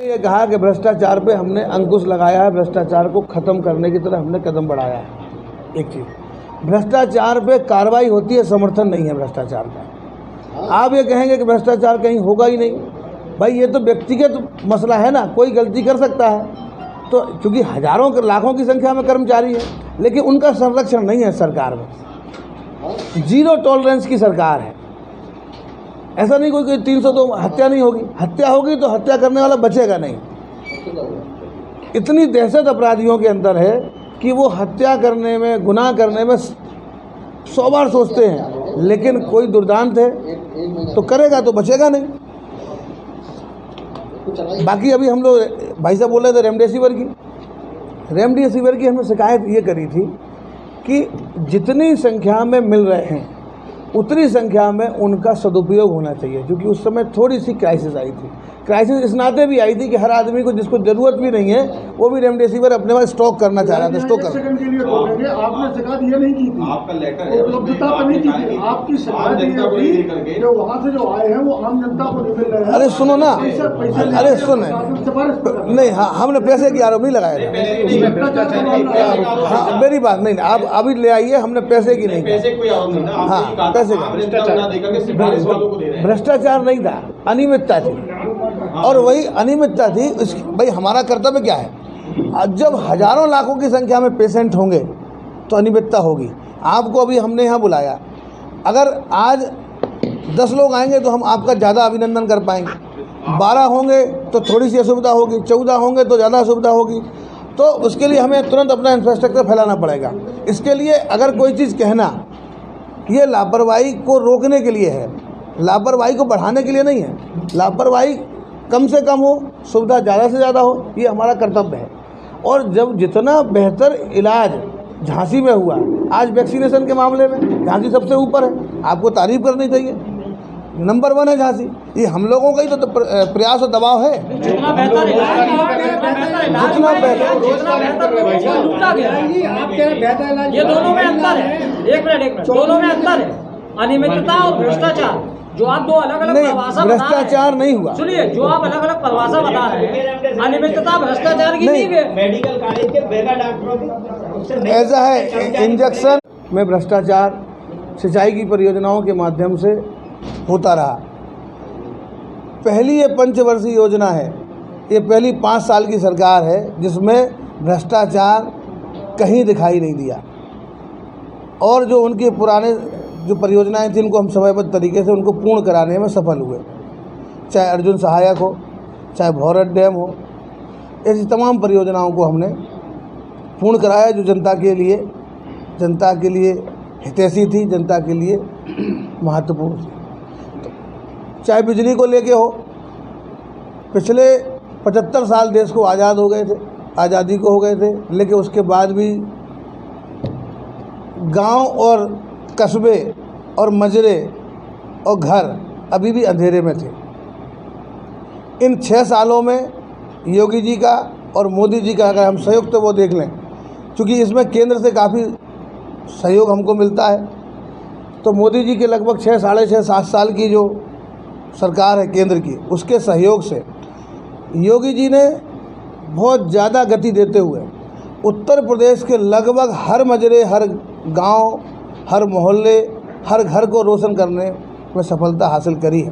ये कहा कि भ्रष्टाचार पे हमने अंकुश लगाया है, भ्रष्टाचार को खत्म करने की तरफ हमने कदम बढ़ाया है। एक चीज़, भ्रष्टाचार पे कार्रवाई होती है, समर्थन नहीं है भ्रष्टाचार का। आप ये कहेंगे कि भ्रष्टाचार कहीं होगा ही नहीं, भाई ये तो व्यक्तिगत मसला है ना, कोई गलती कर सकता है। तो क्योंकि हजारों लाखों की संख्या में कर्मचारी है, लेकिन उनका संरक्षण नहीं है सरकार में। जीरो टॉलरेंस की सरकार है। ऐसा नहीं कोई 302 हत्या नहीं होगी, हत्या होगी तो हत्या करने वाला बचेगा नहीं। इतनी दहशत अपराधियों के अंदर है कि वो हत्या करने में, गुनाह करने में 100 बार सोचते हैं, लेकिन कोई दुर्दांत है तो करेगा तो बचेगा नहीं। बाकी अभी हम लोग भाई साहब बोल रहे थे रेमडेसिविर की हमने शिकायत ये करी थी कि जितनी संख्या में मिल रहे हैं उतनी संख्या में उनका सदुपयोग होना चाहिए, क्योंकि उस समय थोड़ी सी क्राइसिस आई थी। क्राइसिस इस नाते भी आई थी कि हर आदमी को जिसको ज़रूरत भी नहीं है वो भी रेमडेसिविर अपने पास स्टॉक करना चाह रहा था। स्टॉक कर सेकंड के लिए बोलेंगे, आपने शिकायत ये नहीं की थी, आपका लेटर है, उपलब्धता तो नहीं की थी, आपकी शिकायत ये जो वहाँ से जो आए हैं वो आम जनता को नहीं मिल रहे हैं। अरे सुनो ना, अरे सुन नहीं, हाँ हमने पैसे की आरोप नहीं लगाया। हाँ मेरी बात नहीं, आप अभी ले आइए, हमने पैसे की नहीं, हाँ पैसे भ्रष्टाचार नहीं था, अनियमितता थी। और वही अनियमितता थी। भाई हमारा कर्तव्य क्या है, जब हजारों लाखों की संख्या में पेशेंट होंगे तो अनियमितता होगी। आपको अभी हमने यहाँ बुलाया, अगर आज 10 लोग आएंगे तो हम आपका ज़्यादा अभिनंदन कर पाएंगे, 12 होंगे तो थोड़ी सी असुविधा होगी, 14 होंगे तो ज़्यादा असुविधा होगी। तो उसके लिए हमें तुरंत अपना इंफ्रास्ट्रक्चर फैलाना पड़ेगा। इसके लिए अगर कोई चीज़ कहना, ये लापरवाही को रोकने के लिए है, लापरवाही को बढ़ाने के लिए नहीं है। लापरवाही कम से कम हो, सुविधा ज़्यादा से ज़्यादा हो, ये हमारा कर्तव्य है। और जब जितना बेहतर इलाज झांसी में हुआ, आज वैक्सीनेशन के मामले में झांसी सबसे ऊपर है, आपको तारीफ करनी चाहिए, नंबर 1 है झांसी। ये हम लोगों का ही तो प्रयास और दबाव है। जितना बेहतर ये दोनों में अंतर है। एक मिनट, दोनों में अंतर है, अनियमितता और भ्रष्टाचार। जो आप दो अलग अलग परिभाषा भ्रष्टाचार नहीं हुआ। सुनिए, जो आप अलग अलग परिभाषा बता रहे हैं, अनियमितता भ्रष्टाचार की नहीं है। मेडिकल कॉलेज के बेगा डॉक्टरों की ऐसा है, इंजेक्शन में भ्रष्टाचार सिंचाई की परियोजनाओं के माध्यम से होता रहा। पहली ये पंचवर्षीय योजना है, ये पहली 5 साल की सरकार है जिसमें भ्रष्टाचार कहीं दिखाई नहीं दिया। और जो उनके पुराने जो परियोजनाएं थी उनको हम समयबद्ध तरीके से उनको पूर्ण कराने में सफल हुए। चाहे अर्जुन सहायक हो, चाहे भौरत डैम हो, ऐसी तमाम परियोजनाओं को हमने पूर्ण कराया जो जनता के लिए हितैषी थी, जनता के लिए महत्वपूर्ण थी। चाहे बिजली को लेके हो, पिछले 75 साल देश को आज़ादी को हो गए थे, लेकिन उसके बाद भी गांव और कस्बे और मजरे और घर अभी भी अंधेरे में थे। इन 6 सालों में योगी जी का और मोदी जी का अगर हम संयुक्त वो देख लें, क्योंकि इसमें केंद्र से काफ़ी सहयोग हमको मिलता है, तो मोदी जी के लगभग 6, साढ़े 6, 7 साल की जो सरकार है केंद्र की, उसके सहयोग से योगी जी ने बहुत ज़्यादा गति देते हुए उत्तर प्रदेश के लगभग हर मजरे, हर गांव, हर मोहल्ले, हर घर को रोशन करने में सफलता हासिल करी है।